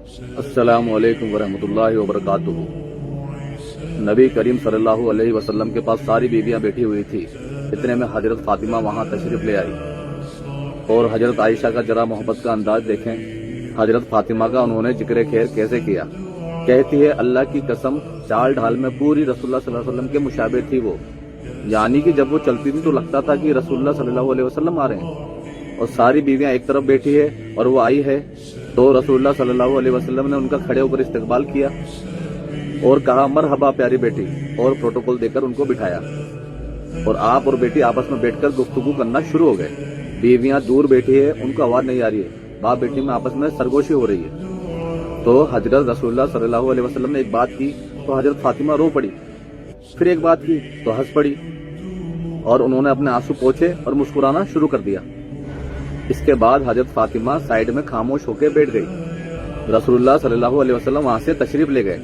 अस्सलामु अलैकुम वरहमतुल्लाहि वबरकातुहू। नबी करीम सल्लल्लाहु अलैहि वसल्लम के पास सारी बीवियां बैठी हुई थी। इतने में हजरत फातिमा वहां तशरीफ ले आई और हजरत आयशा का जरा मोहब्बत का अंदाज देखें। हजरत फातिमा का उन्होंने जिक्र खैर कैसे किया। कहती है, अल्लाह की कसम, चाल ढाल में पूरी रसूलुल्लाह सल्लल्लाहु अलैहि वसल्लम के मुशाबे थी वो। यानी कि जब वो चलती थी तो लगता था कि रसूलुल्लाह सल्लल्लाहु अलैहि वसल्लम आ रहे हैं। और सारी बीवियां एक तरफ बैठी है और वो आई है तो रसूलुल्लाह सल्लल्लाहु अलैहि वसल्लम ने उनका खड़े होकर इस्तकबाल किया और कहा, मरहबा प्यारी बेटी, और प्रोटोकॉल देकर उनको बिठाया। और आप और बेटी आपस में बैठकर गुफ्तगू करना शुरू हो गए। बीवियां दूर बैठी है, उनको आवाज नहीं आ रही है, बाप बेटी में आपस में सरगोशी हो रही है। तो हजरत रसूलुल्लाह सल्लल्लाहु अलैहि वसल्लम ने एक बात की तो हजरत फातिमा रो पड़ी, फिर एक बात की तो हंस पड़ी और उन्होंने अपने आंसू पोंछे और मुस्कुराना शुरू कर दिया। इसके बाद हजरत फातिमा साइड में खामोश होकर बैठ गई। रसूलुल्लाह सल्लल्लाहु अलैहि वसल्लम वहां से तशरीफ ले गए।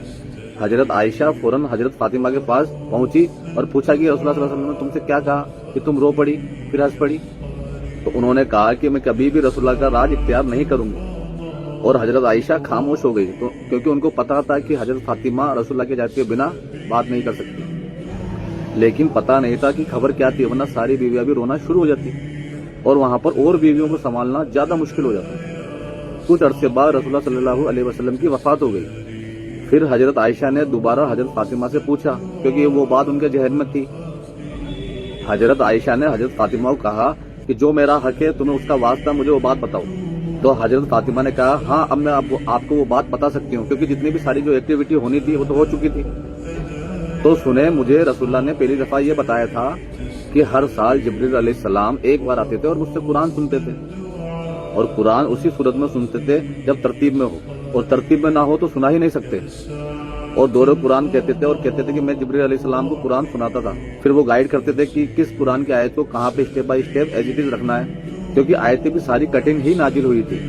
हजरत आयशा फौरन हजरत फातिमा के पास पहुंची और पूछा कि रसूलुल्लाह सल्लल्लाहु अलैहि वसल्लम ने तुमसे क्या कहा कि तुम रो पड़ी फिर हंस पड़ी। तो उन्होंने कहा कि मैं कभी भी रसूलुल्लाह का राज इख्तियार नहीं करूंगी। और हजरत आयशा खामोश हो गई तो क्योंकि उनको पता था कि हजरत फातिमा रसूलुल्लाह के जाते के बिना बात नहीं कर सकती। लेकिन पता नहीं था कि खबर क्या थी, वरना सारी बीवियां भी रोना शुरू हो जाती और वहां पर और बीवियों को संभालना ज्यादा मुश्किल हो जाता। कुछ अरसे बाद रसूलुल्लाह सल्लल्लाहु अलैहि वसल्लम की वफात हो गई। फिर हजरत आयशा ने दोबारा हजरत फातिमा से पूछा क्योंकि वो बात उनके जहन में थी। हजरत आयशा ने हजरत फातिमा को कहा कि जो मेरा हक है तुम्हें उसका वास्ता, मुझे वो बात बताओ। तो हजरत फातिमा ने कहा, हाँ अब मैं आपको वो बात बता सकती हूँ क्योंकि जितनी भी सारी जो एक्टिविटी होनी थी वो तो हो चुकी थी। तो सुने, मुझे रसूलुल्लाह ने पहली दफा ये बताया था कि हर साल जिब्रील अलैहिस्सलाम एक बार आते थे और मुझसे कुरान सुनते थे और कुरान उसी सूरत में सुनते थे जब तरतीब में हो, और तरतीब में ना हो तो सुना ही नहीं सकते। और दौरे कुरान कहते थे और कहते थे कि मैं जिब्रील अलैहिस्सलाम को कुरान सुनाता था। फिर वो गाइड करते थे कि किस कुरान की आयत को कहाँ पे step by step as it is रखना है, क्योंकि आयतें भी सारी कटिंग ही नाजिल हुई थी।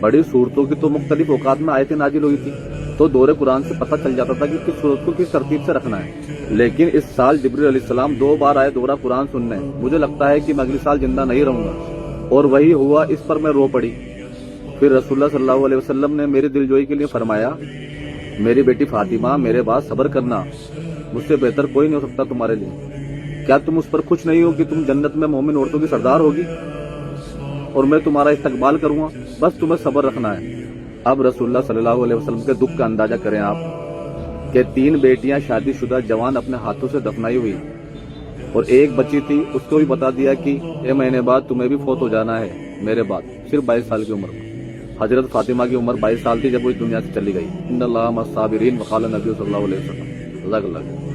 बड़ी सूरतों की तो मुख्तलिफ औकात में आयतें नाजिल हुई थी, तो दौरे कुरान से पता चल जाता था कि किस सूरत को किस तरतीब से रखना है। लेकिन इस साल जिब्रील अलैहिस्सलाम 2 बार आए दौरा कुरान सुनने। मुझे लगता है कि मैं अगले साल जिंदा नहीं रहूंगा, और वही हुआ। इस पर मैं रो पड़ी। फिर रसूलुल्लाह सल्लल्लाहु अलैहि वसल्लम ने मेरी दिलजोई के लिए फरमाया, मेरी बेटी फातिमा, मेरे बाद सब्र करना, मुझसे बेहतर कोई नहीं हो सकता तुम्हारे लिए। क्या तुम उस पर खुश नहीं हो कि तुम जन्नत में मोमिन औरतों की सरदार होगी और मैं तुम्हारा इस्तकबाल करूंगा? बस तुम्हें सब्र रखना है। अब रसूलुल्लाह सल्लल्लाहु अलैहि वसल्लम के दुख का अंदाजा करें आप कि 3 बेटियां शादीशुदा जवान अपने हाथों से दफनाई हुई और एक बची थी, उसको भी बता दिया कि 1 महीने बाद तुम्हें भी फौत हो जाना है मेरे बाद, सिर्फ 22 साल की उम्र में। हजरत फातिमा की उम्र 22 साल थी जब वो इस दुनिया से चली गई। इन्नल्लाह मस्साबिरीन वक़ाल नबी सल्लल्लाहु अलैहि वसल्लम।